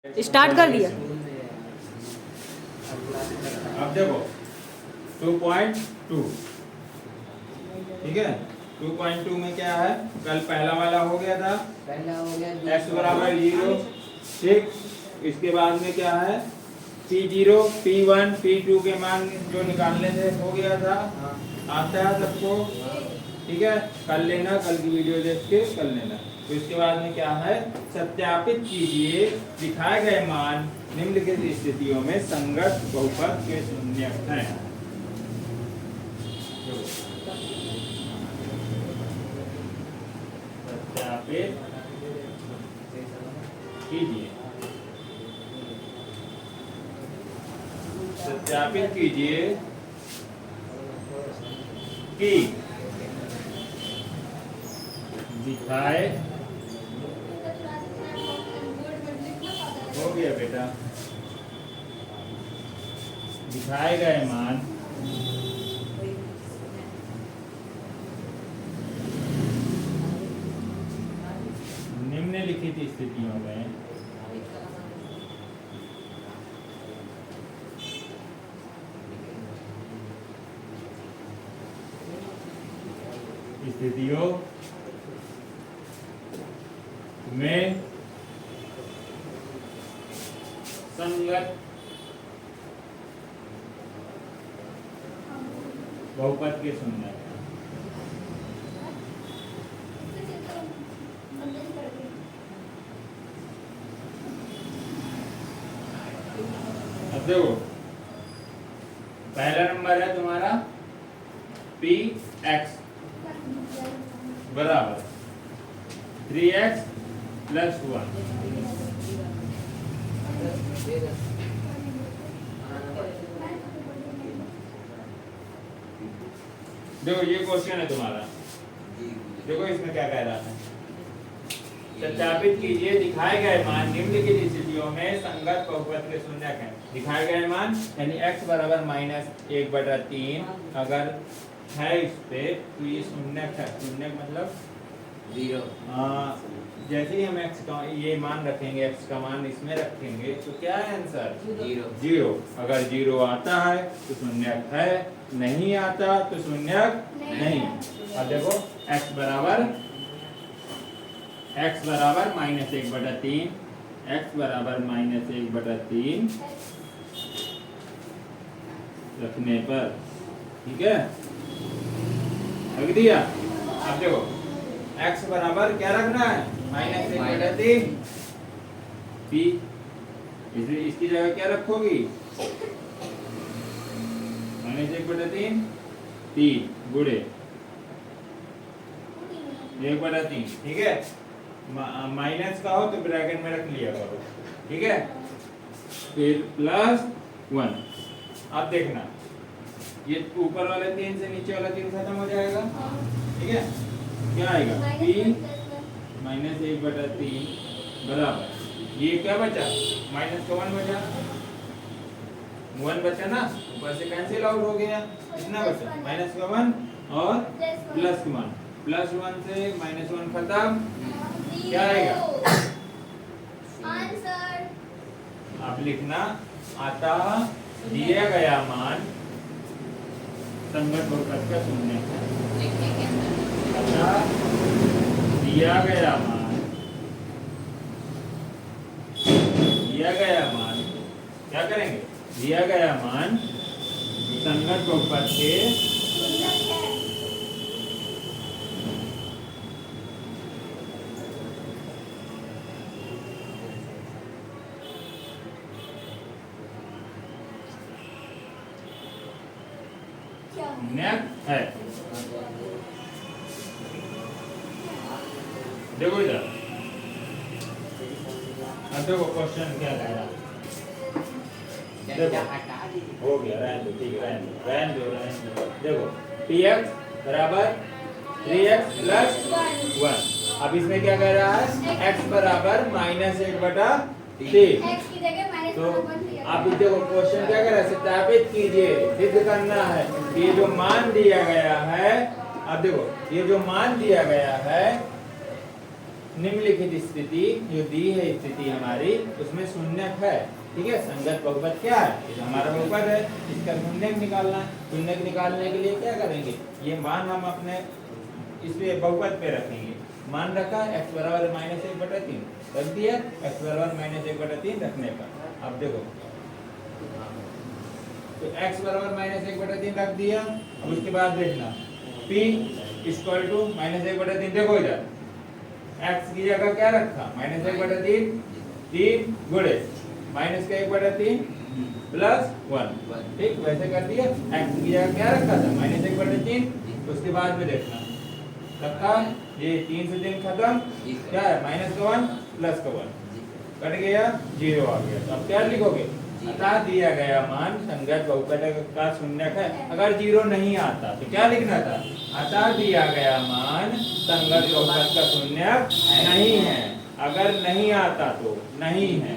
Start कर दिया। अब देखो 2.2 ठीक है। 2.2 में क्या है, कल पहला वाला हो गया था, पहला हो गया x बराबर 0 ठीक। इसके बाद में क्या है, P0 P1 P2 के मान जो निकालने थे हो गया था, आता है सबको ठीक है। कर लेना, कल की वीडियो देख के कर लेना। तो इसके बाद में क्या है, सत्यापित कीजिए दिखाए गए मान निम्नलिखित स्थितियों में संगत बहुपद के शून्यक हैं। सत्यापित कीजिए, सत्यापित कीजिए कि दिखाए हो गया बेटा, दिखाए गए मान निम्नलिखित स्थितियों में में संगत बहुपद के शून्यक हैं। अब देखो पहला नंबर है तुम्हारा Px बराबर 3x प्लस 1। देखो ये क्वेश्चन है तुम्हारा, देखो इसमें क्या कह रहा है, सत्यापित कीजिए दिखाए गए मान निम्नलिखित स्थितियों में संगत बहुपद के शून्यक हैं। दिखाए गए मान यानी x बराबर -1/3 अगर है इस पे तो ये शून्यक है। शून्यक मतलब 0। जैसे ही हम x का ये मान रखेंगे, x का मान इसमें रखेंगे तो क्या है आंसर 0। अगर 0 आता है तो शून्यक है, नहीं आता तो शून्यक नहीं। अब देखो x बराबर -1/3, x बराबर -1/3 रखने पर ठीक है, रख दिया। अब देखो x बराबर क्या रखना है, -1/3 p, इसकी जगह क्या रखोगी, -1/3 3 गुणे 1/3 ठीक है। माइनस का हो तो ब्रैकेट में रख लिया करो ठीक है, फिर +1। अब देखना ये ऊपर वाले 3 से नीचे वाला 3 खत्म हो जाएगा ठीक है। क्या आएगा p -1/3 बराबर ये क्या बचा, माइनस का 1 बचा, 1 बचा ना, ऊपर से कैंसिल आउट हो गया, कितना बचा माइनस का 1 और प्लस का 1, +1 से -1 खत्म, क्या आएगा आंसर। आप लिखना आता दिया गया मान संगत बहुपद का शून्यक है। अतः दिया गया मान क्या करेंगे, दिया गया मान संगत बहुपद के शून्यक है। देखो इधर, अब देखो क्वेश्चन क्या कह रहा है, देखो हो गया, रहने दो ठीक है, रहने दो। देखो px बराबर 3x प्लस 1। अब इसमें क्या कह रहा है, x बराबर -1/3। तो आप देखो क्वेश्चन क्या कह रहा है, सत्यापित कीजिए, सिद्ध करना है कि ये जो मान दिया गया है, अब देखो ये जो मान दिया गया है निम्नलिखित स्थिति जो दी है स्थिति हमारी उसमें शून्यक है, ठीक है। संगत बहुपद क्या है, ये हमारा बहुपद है, इसका शून्यक निकालना है। शून्यक निकालने के लिए क्या करेंगे, ये मान हम अपने इस पे बहुपद पे रखेंगे। मान रखा x बराबर -1/3 रख दिया, x बराबर -1/3 रखने पर अब देखो तो x बराबर -1/3 रख दिया। अब उसके बाद देखना p इक्वल टू -1/3, देखो इधर x की जगह क्या रखा -1/3, 3 गुणे माइनस का 1/3 प्लस 1, ठीक वैसे कर दिया। x की जगह क्या रखा था -1/3, उसके बाद में देखना रखा ये 3 से 3 खत्म, क्या है माइनस का 1 प्लस का 1 कट गया, 0 आ गया। तो अब क्या लिखोगे, अतः दिया गया मान संगत बहुपद का शून्यक है। अगर 0 नहीं आता तो क्या लिखना था, अतः दिया गया मान संगत बहुपद का शून्यक नहीं है। अगर नहीं आता तो नहीं है,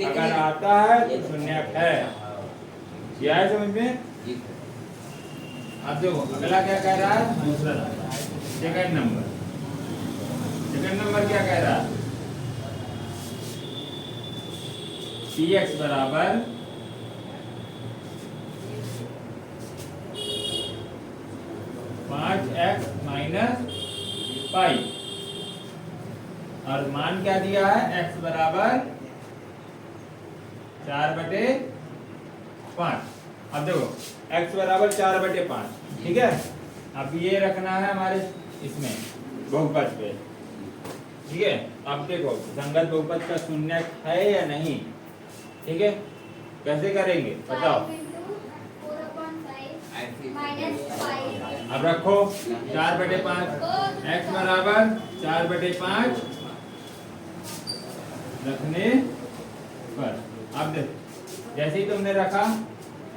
अगर आता है तो शून्यक है। क्या है समझ में? अब देखो अगला क्या कह रहा है, दूसरा number, second number. Second number क्या कह रहा है, px बराबर 5x माइनस पाई और मान क्या दिया है, x बराबर 4/5। अब देखो x बराबर 4/5, ठीक है। अब ये रखना है हमारे इसमें बहुपद पे, ठीक है। अब देखो संगत बहुपद का शून्यक है या नहीं, ठीक है। कैसे करेंगे बताओ, अब रखो 4/5, x बराबर 4/5 रखने पर अब देखो जैसे ही तुमने रखा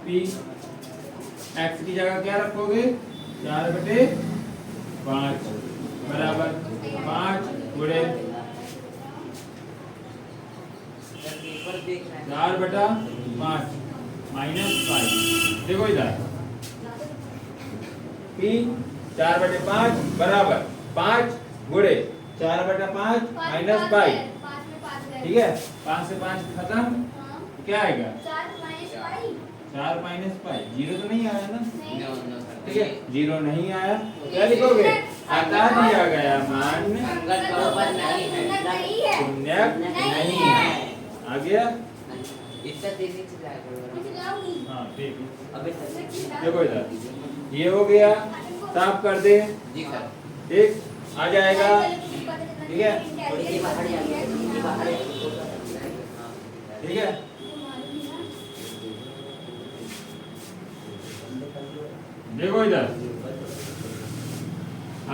p x की जगह क्या रखोगे 4/5 बराबर 5 गुणे 4/5 माइनस 5। देखो इधर p 4/5 बराबर 5 गुणे 4/5 माइनस 5, ठीक है। 5 से 5 खत्म, क्या आएगा 4 माइनस 5, 0 तो नहीं आया ना, ठीक है। 0 नहीं आया तो क्या लिखोगे, अतः दिया गया मान शून्यक नहीं है। आ गया, हाँ ठीक है। देखो इधर ये हो गया, साफ कर दे, ठीक आ जाएगा, ठीक है, ठीक है। देखो इधर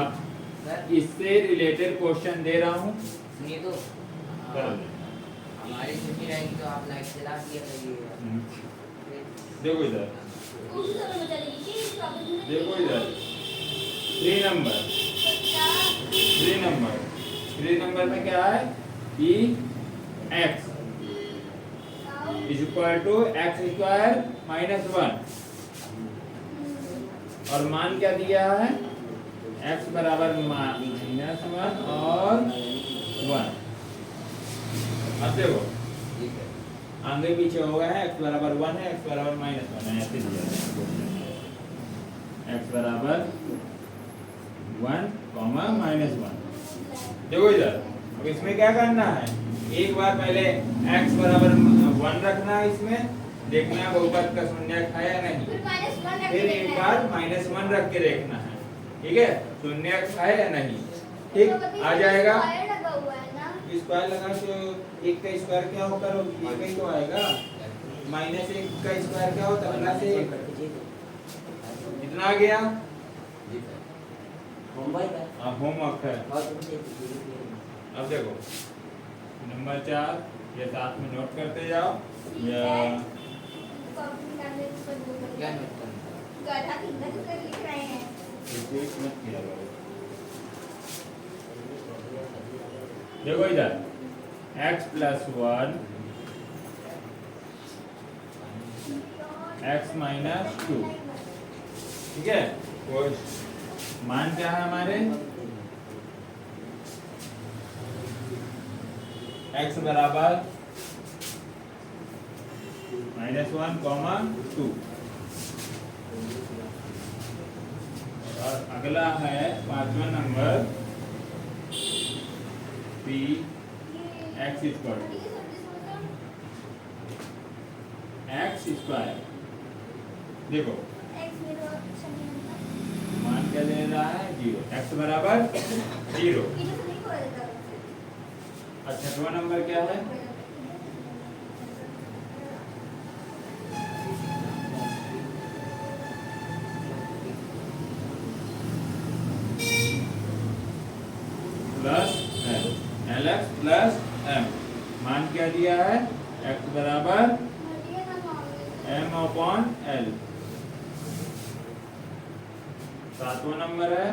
अब इससे रिलेटेड क्वेश्चन दे रहा हूँ, सुनिए तो हमारी छुट्टी रहेगी तो आप लाइट चला दिया करिए। देखो इधर, देखो इधर 3 नंबर में क्या है, कि x is equal to x² minus 1 और मान क्या दिया है, x बराबर -1 और 1। अब देखो आगे पीछे हो गया है, x बराबर 1 है, x बराबर -1 है, ऐसे दिया है x बराबर 1, -1। देखो इधर अब इसमें क्या करना है, एक बार पहले x बराबर 1 रखना है, इसमें देखना है बहुपद का शून्यक है या नहीं, फिर एक बार -1 रख के देखना है, ठीक है, शून्यक है या नहीं, ठीक आ जाएगा। स्क्वायर लगा तो 1 का स्क्वायर क्या होकर 1 ही तो आएगा, -1 का स्क्वायर क्या होता है +1, कितना आ गया, होमवर्क है। अब देखो नंबर 4 ये साथ में नोट करते जाओ, या क्या नोट करना, देखो इधर x + 1 x - 2, ठीक है। मान क्या है हमारे x बराबर -1, 2। और अगला है 5वां नंबर p x स्क्वायर। देखो मान क्या दे रहा है 0, x बराबर 0। और 6वां नंबर क्या है प्लस lx प्लस m। मान क्या दिया है x बराबर m/l। 7वां नंबर है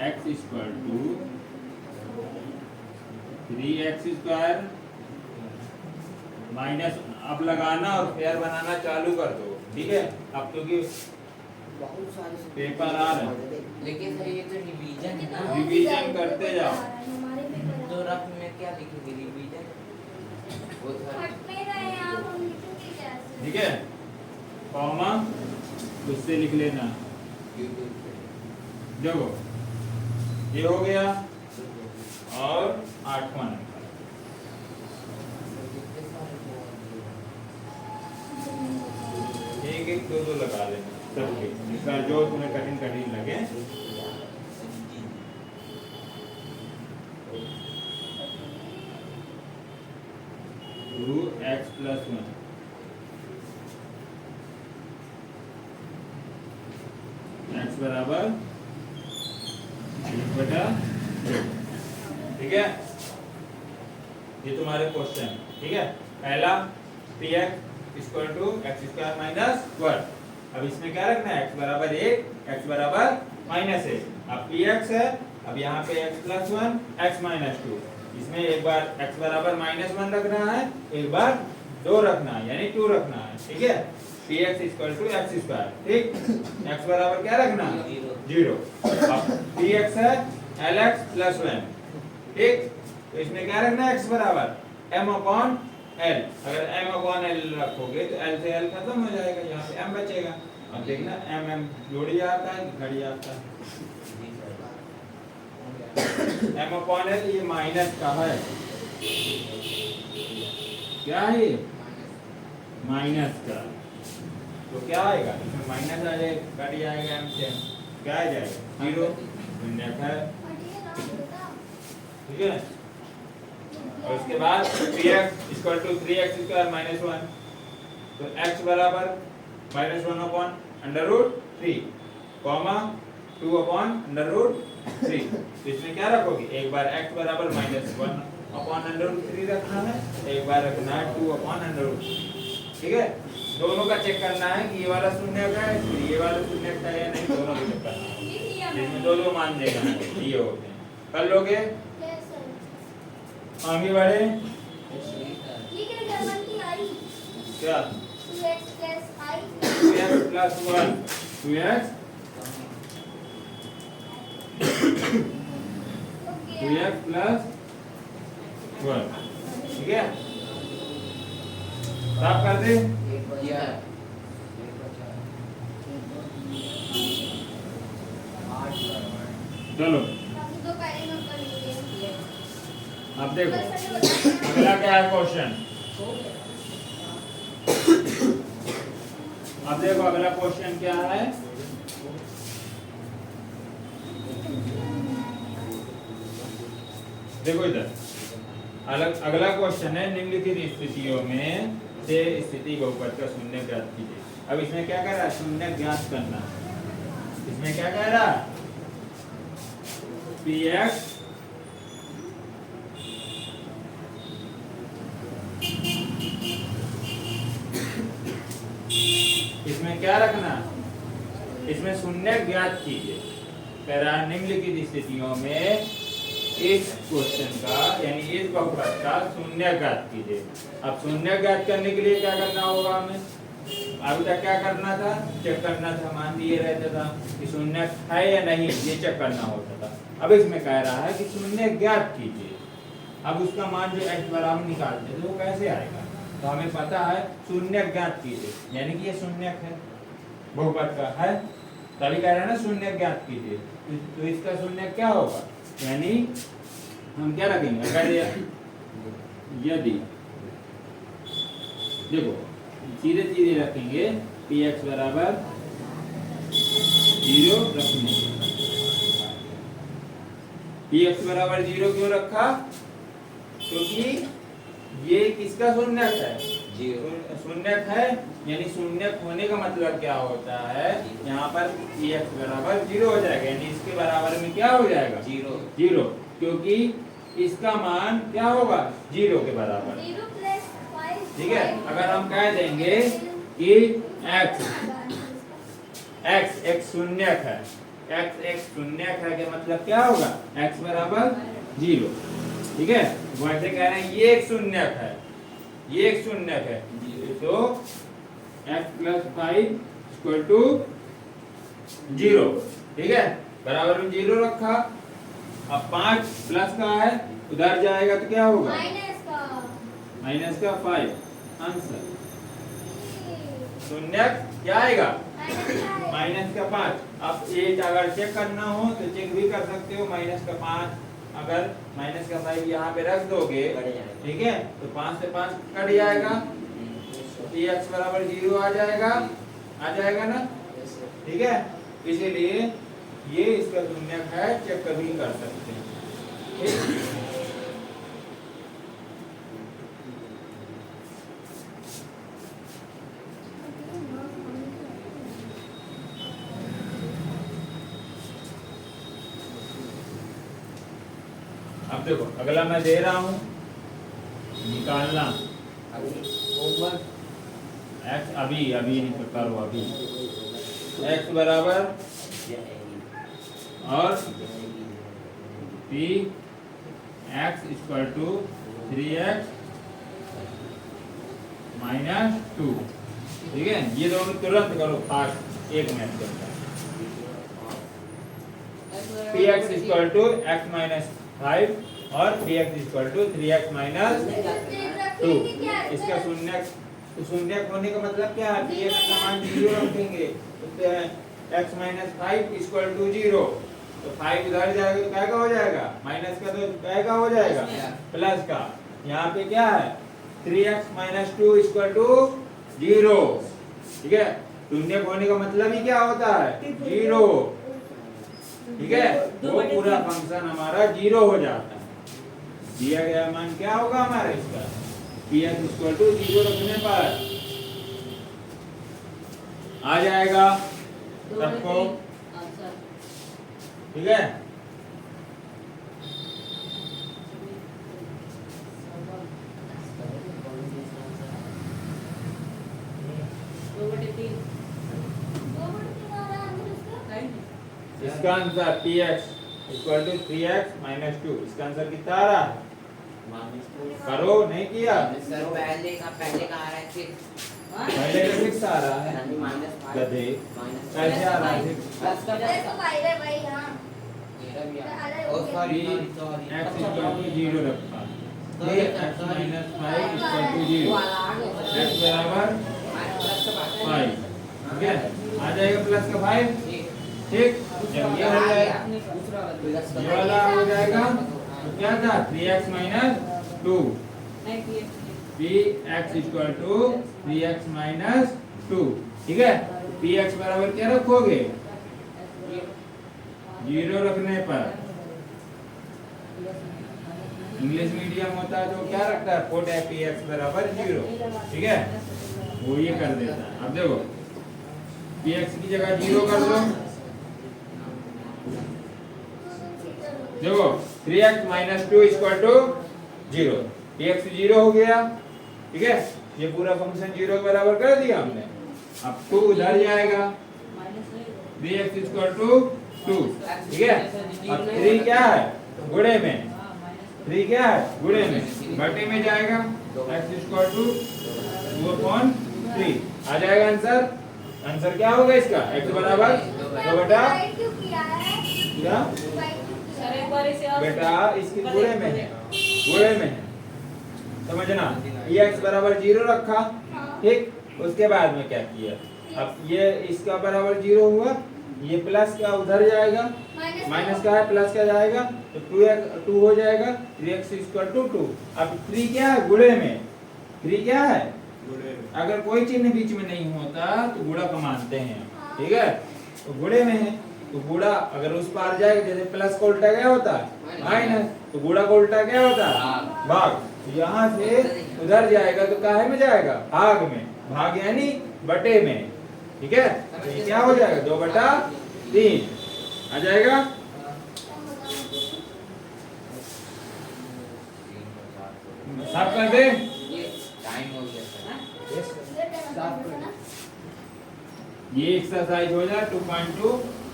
x equal to 3x² minus, अब लगाना और फेयर बनाना चालू कर दो, ठीक है। अब क्योंकि बहुत सारे पेपर आ रहे हैं, लेकिन सर ये तो रिवीजन है ना। रिवीजन करते जाओ। तो रफ में क्या लिखेंगे रिवीजन? वो सर ठीक है, कॉमा उससे लिख लेना। यूट्यूब पे देखो ये हो गया। और 8वां नंबर एक एक दो लगा लेना सबके, जिसका जो तुम्हें कठिन कठिन लगे। टू एक्स प्लस 1 x बराबर 1/2। ठीक है, ये तुम्हारे क्वेश्चन। ठीक है, पहला px equal to x² minus 1। अब इसमें क्या रखना है x बराबर 1, x बराबर -1। अब px है, अब यहाँ पे x प्लस 1, x माइनस 2। इसमें एक बार x बराबर -1 रखना है, एक बार 2 रखना है, यानी 2 रखना है। ठीक है, px इक्वल टू x²। ठीक, x बराबर क्या रखना है 0। अब px है lx प्लस 1। ठीक, तो इसमें क्या रखना है x बराबर m/l। अगर m/l रखोगे तो l से l खत्म हो जाएगा, यहाँ पे m बचेगा। अब देखना m जोड़ी आता है कि घड़ी आता है। m/l ये माइनस का है, क्या है ये माइनस का। तो क्या आएगा इसमें माइनस आ जाएगा, कट जाएगा m से, क्या आ जाएगा 0 शून्य है। ठीक है, और उसके बाद px equal to 3x² minus 1। तो x बराबर -1/√3 कॉमा 2/√3। तो इसमें क्या रखोगे, एक बार x बराबर -1/√3 रखना है, एक बार रखना है 2/√3। ठीक है, दोनों का चेक करना है कि ये वाला शून्य का है, फिर ये वाला शून्य का है या नहीं, दोनों को चेक करना है। इसमें दो मान देगा, ये होते हैं। कर लोगे, आगे बढ़े। क्या 2x plus 1 2x 2x plus 1। ठीक है, साफ कर दे। चलो अब देखो अगला क्या है क्वेश्चन। अब देखो अगला क्वेश्चन क्या है। देखो इधर अगला क्वेश्चन है, निम्नलिखित स्थितियों में से स्थिति बहुपद का शून्य ज्ञात कीजिए। अब इसमें क्या कह रहा है, शून्य ज्ञात करना। इसमें क्या कह रहा है, px इसमें क्या रखना, इसमें शून्य ज्ञात कीजिए। कह रहा है निम्नलिखित स्थितियों में इस क्वेश्चन का यानी इस बहुपद का शून्य ज्ञात कीजिए। अब शून्य ज्ञात करने के लिए क्या करना होगा हमें, अभी तक क्या करना था, चेक करना था, मान दिए रहता था कि शून्य है या नहीं, ये चेक करना होता था। अब इसमें कह रहा है कि शून्य ज्ञात कीजिए। अब उसका मान जो x बराबर निकालते हैं तो वो कैसे आएगा, तो हमें पता है शून्य ज्ञात कीजिए, यानी कि ये शून्य है, बहुपद का है, तभी कह रहे हैं ना शून्य ज्ञात कीजिए। तो इसका शून्य क्या होगा, यानी हम क्या रखेंगे, अगर यदि देखो सीधे सीधे रखेंगे px बराबर 0 रखने, px बराबर 0 क्यों रखा, क्योंकि ये किसका शून्यक है, शून्यक है, यानी शून्यक होने का मतलब क्या होता है, यहाँ पर px बराबर 0 हो जाएगा, यानी इसके बराबर में क्या हो जाएगा, 0, क्योंकि इसका मान क्या होगा, 0 के बराबर। ठीक है, अगर हम कह देंगे कि x शून्यक है, x शून्यक है के मतलब क्या होगा, x बराबर 0। ठीक है, वैसे कह रहे हैं ये एक शून्यक है, ये एक शून्यक है, तो x + 5 = 0। ठीक है, बराबर में 0 रखा। अब 5 प्लस का है, उधर जाएगा तो क्या होगा, माइनस का 5। आंसर शून्यक क्या आएगा, -5। अब ये अगर चेक करना हो तो चेक भी कर सकते हो, -5, अगर -5 यहाँ पे रख दोगे, ठीक है, तो 5 से 5 कट जाएगा, तो x बराबर 0 आ जाएगा ना। ठीक है, इसीलिए ये इसका शून्यक है, चेक कभी कर सकते हैं। ठीक? अब देखो अगला मैं दे रहा हूं, निकालना x, अभी नहीं करो, अभी x बराबर और p x = 3x - 2। ठीक है, ये दोनों तुरंत करो फास्ट, 1 मिनट के अंदर। px = x - 5 और px = 3x - 2। इसका शून्यक होने का मतलब क्या है, px का मान 0 रखेंगे, तो x - 5 = 0, तो 5 उधर जाएगा तो क्या का हो जाएगा, माइनस का, तो क्या का हो जाएगा, प्लस का। यहाँ पे क्या है, 3x - 2 = 0। ठीक है, शून्यक होने का मतलब ही क्या होता है, 0। ठीक है, वो पूरा फंक्शन हमारा 0 हो जाता है। दिया गया मान क्या होगा हमारा, इसका px = 0 रखने पर आ जाएगा सबको। ठीक है, इसका आंसर px = 3x - 2। इसका आंसर कितना आ रहा है, करो, नहीं किया, सर पहले का आ रहा है, फिर पहले का 6 आ रहा है, गधे कैसे आ रहा है, प्लस का ओ सॉरी x = 0 रखा, ये x - 5 = 0, x बराबर 5। ठीक है, आ जाएगा प्लस का 5। ठीक, जब ये हो जाएगा, ये वाला हो जाएगा, तो क्या था, 3x - 2, px = 3x - 2। ठीक है, px बराबर क्या रखोगे, 0 रखने पर। इंग्लिश मीडियम होता है तो क्या रखता है, पुट px बराबर 0। ठीक है, वो ये कर देता है। अब देखो px की जगह 0 कर दो, देखो 3x - 2 = 0, px 0 हो गया। ठीक है, ये पूरा फंक्शन 0 के बराबर कर दिया हमने। अब 2 उधर जाएगा, 3x = 2। ठीक है, अब 3 क्या है, गुणे में, 3 क्या है, गुणे में, बटे में जाएगा, x = 2/3। 3 आ जाएगा आंसर। आंसर क्या होगा इसका? x बराबर 2 बटा क्या सर एक बार इसे और बेटा इसके गुणे में है, गुणे में है, समझना। ये x बराबर 0 रखा, ठीक। उसके बाद में क्या किया, अब ये इसका बराबर 0 हुआ, ये प्लस का उधर जाएगा, माइनस का है प्लस का जाएगा, तो 2 हो जाएगा, 3x इक्वल टू 2। अब 3 क्या है? गुणे में। 3 क्या है? अगर कोई चिन्ह बीच में नहीं होता तो गुणा का मानते हैं, ठीक है। तो गुणे में है, तो गुणा अगर उस पार जाएगा, जैसे प्लस को उल्टा क्या होता है? माइनस। तो गुणा को उल्टा क्या होता है? भाग। यहाँ से उधर जाएगा तो काहे में जाएगा? भाग में। भाग यानी बटे में, ठीक है। तो ये क्या हो जाएगा? 2 बटा 3 आ जाएगा। साफ कर दे। ये टाइम हो गया सर। ये एक्सरसाइज हो जाए 2.2,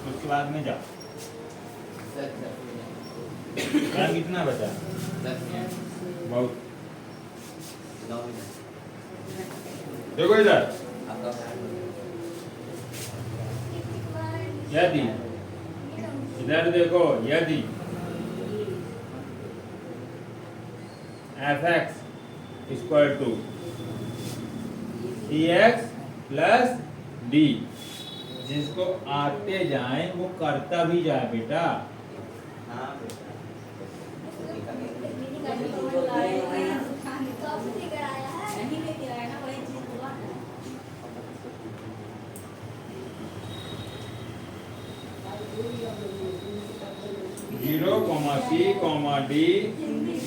उसके बाद में जाओ। टाइम कितना बचा? 10 मिनट। बहुत। 9 मिनट। देखो इधर, आपका यदि इधर देखो, यदि fx equal to dx plus d, जिसको आते जाए वो करता भी जाए बेटा। हाँ नहीं लेके आया ना, वही चीज हुआ ना। 0, C, D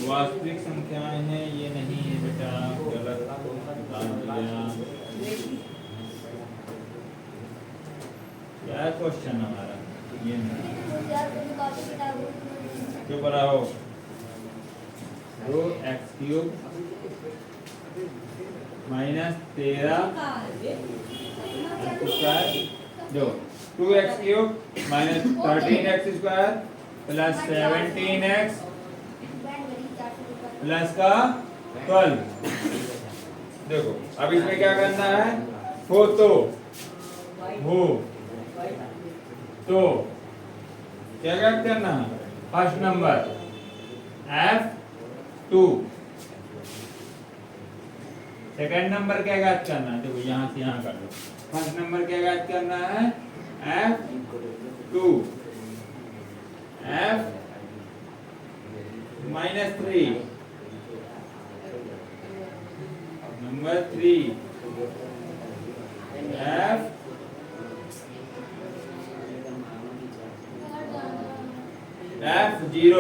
वास्तविक संख्याएं हैं, ये नहीं है बेटा, गलत बता दिया। क्या क्वेश्चन हमारा? ये नहीं। चुप रहो। 2x³ माइनस 13 जो 2x³ minus 13x² plus 17x plus का 12। देखो अब इसमें क्या करना है? हो तो क्या क्या करना है? First number F2, second number क्या ज्ञात करना है? देखो यहाँ से यहाँ कर लो। फर्स्ट नंबर क्या ज्ञात करना है? F2 F minus 3 number 3 F F0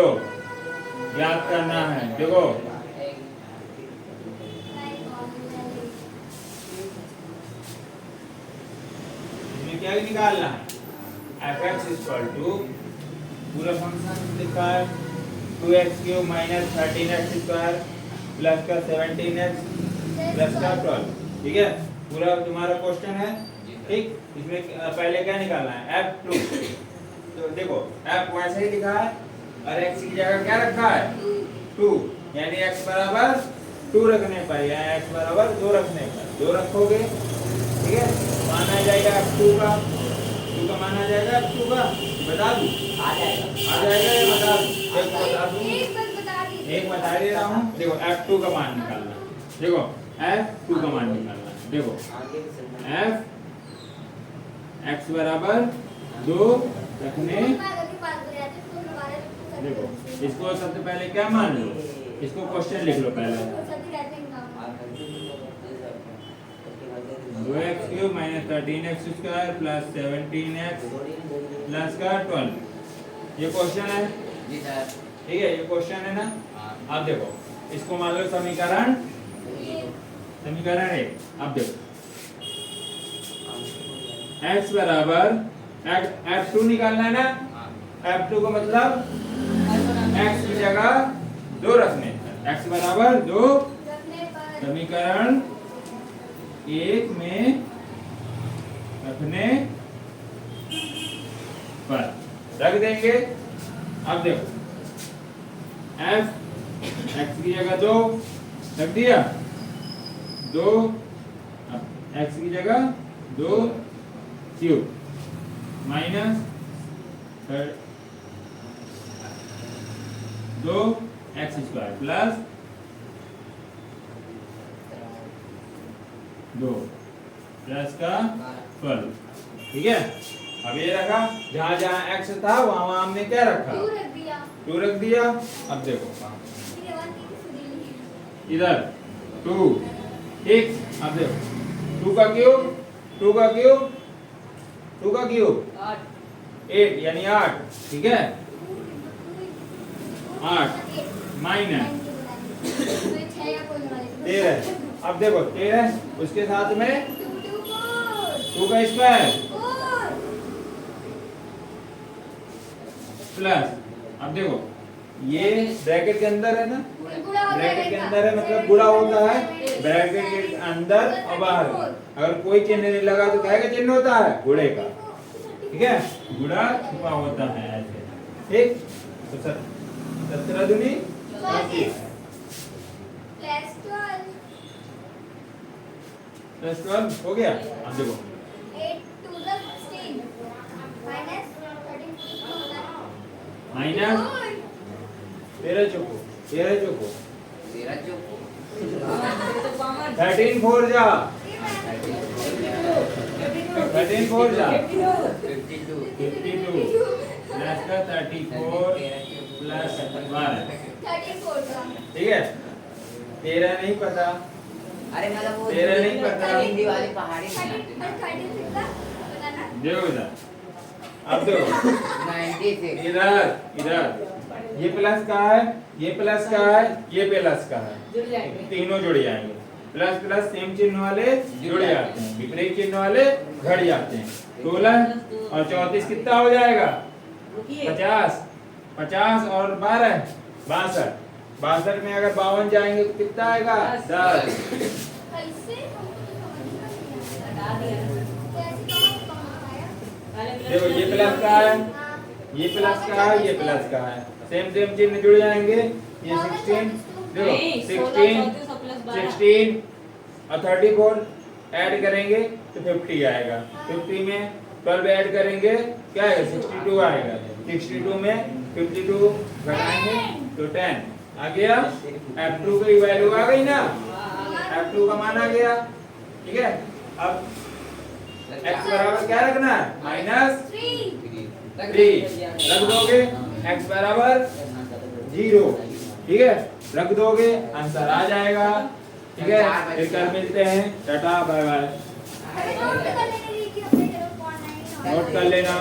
याद करना है। देखो इसमें क्या निकालना है? fx इक्वल टू पूरा फंक्शन लिखा है 2x³ माइनस 13x² प्लस का 17x प्लस का 12, ठीक है। पूरा तुम्हारा क्वेश्चन है, ठीक। इसमें पहले क्या निकालना है? F2। तो देखो F वैसे ही लिखा है और x की जगह क्या रखा है? 2, यानी x बराबर 2 रखने पर, या x बराबर 2 रखने पर 2 रखोगे, ठीक है। माना जाएगा F2 का, 2 का माना जाएगा F2 का। बता दूं? आ जाएगा। आ जाएगा या बता दूं? एक बता दे रहा हूँ। देखो F2 का मान निकालना। देखो F2 का मान निकालना। देखो F x बराबर 2 रखने, देखो इसको सबसे पहले क्या मान लो? इसको क्वेश्चन लिख लो पहले। 2x³ minus 13x² plus 17x plus का 12, ये क्वेश्चन है, जी सर। ठीक है। ये क्वेश्चन है ना। अब देखो इसको मान लो समीकरण 1। अब देखो x बराबर F2 निकालना है ना। F2 का मतलब x की जगह 2 रखने, x बराबर 2 समीकरण 1 में रखने पर रख देंगे। अब देखो f x की जगह 2 रख दिया, 2 x की जगह 2 cube minus 2x² plus 2 plus का 12। ठीक है, अब ये रखा, जहां जहां x था वहां वहां हमने क्या रखा, 2 रख दिया। 2 रख दिया। अब देखो फिर 1 की इधर 2, ठीक। अब देखो 2 का क्यूब 2 का क्यूब 2 का क्यूब 8 यानी 8। ठीक है, 8 माइनस 13। अब देखो 13 उसके साथ में 2 का स्क्वायर प्लस, अब देखो ये ब्रैकेट के अंदर है ना, ब्रैकेट के अंदर है मतलब गुणा होता है ब्रैकेट के अंदर और बाहर। अगर कोई चिन्ह नहीं लगा तो क्या चिन्ह होता है, गुणे का। ठीक है, गुणा छुपा होता है ऐसे। ठीक, तो 17 दूनी 24 प्लस 12 हो गया। अब देखो 8 2 16 माइनस 13 माइनस 13 चौको 13 चौको 13 4 जा 13 4 जा 52 प्लस का 34 प्लस 12। 34 का। ठीक है, 13 नहीं पता, अरे मतलब वो 13 नहीं पता। हिंदी वाली पहाड़ी 36 का बताना। देखो इधर, अब देखो 96 इधर इधर ये प्लस का है, ये प्लस का है, ये प्लस का है, तीनों जुड़ जाएंगे। प्लस प्लस सेम चिन्ह वाले जुड़ जाते हैं, विपरीत चिन्ह वाले घट जाते हैं। 16 और 34 कितना हो जाएगा, 50 50 और 12 62। 62 में अगर 52 जाएंगे तो कितना आएगा, 10। कैसे कैसे कम आया? देखो ये प्लस का है, ये प्लस का है, ये प्लस का है, सेम सेम चिन्ह जुड़ जाएंगे। ये 16 देखो 16 और 34 ऐड करेंगे तो 50 आएगा। 50 में 12 ऐड करेंगे क्या आएगा, 62 आएगा। 62 में 52 घटाएंगे तो 10 आ गया। F2 की वैल्यू आ गई ना, F2 का मान आ गया। ठीक है, अब x बराबर क्या रखना है, -3 रख दोगे, x बराबर 0। ठीक है, रख दोगे आंसर आ जाएगा। ठीक है, फिर कल मिलते हैं, टाटा बाय बाय। नोट कर लेने की अपने तरफ कौन है। नोट कर लेना।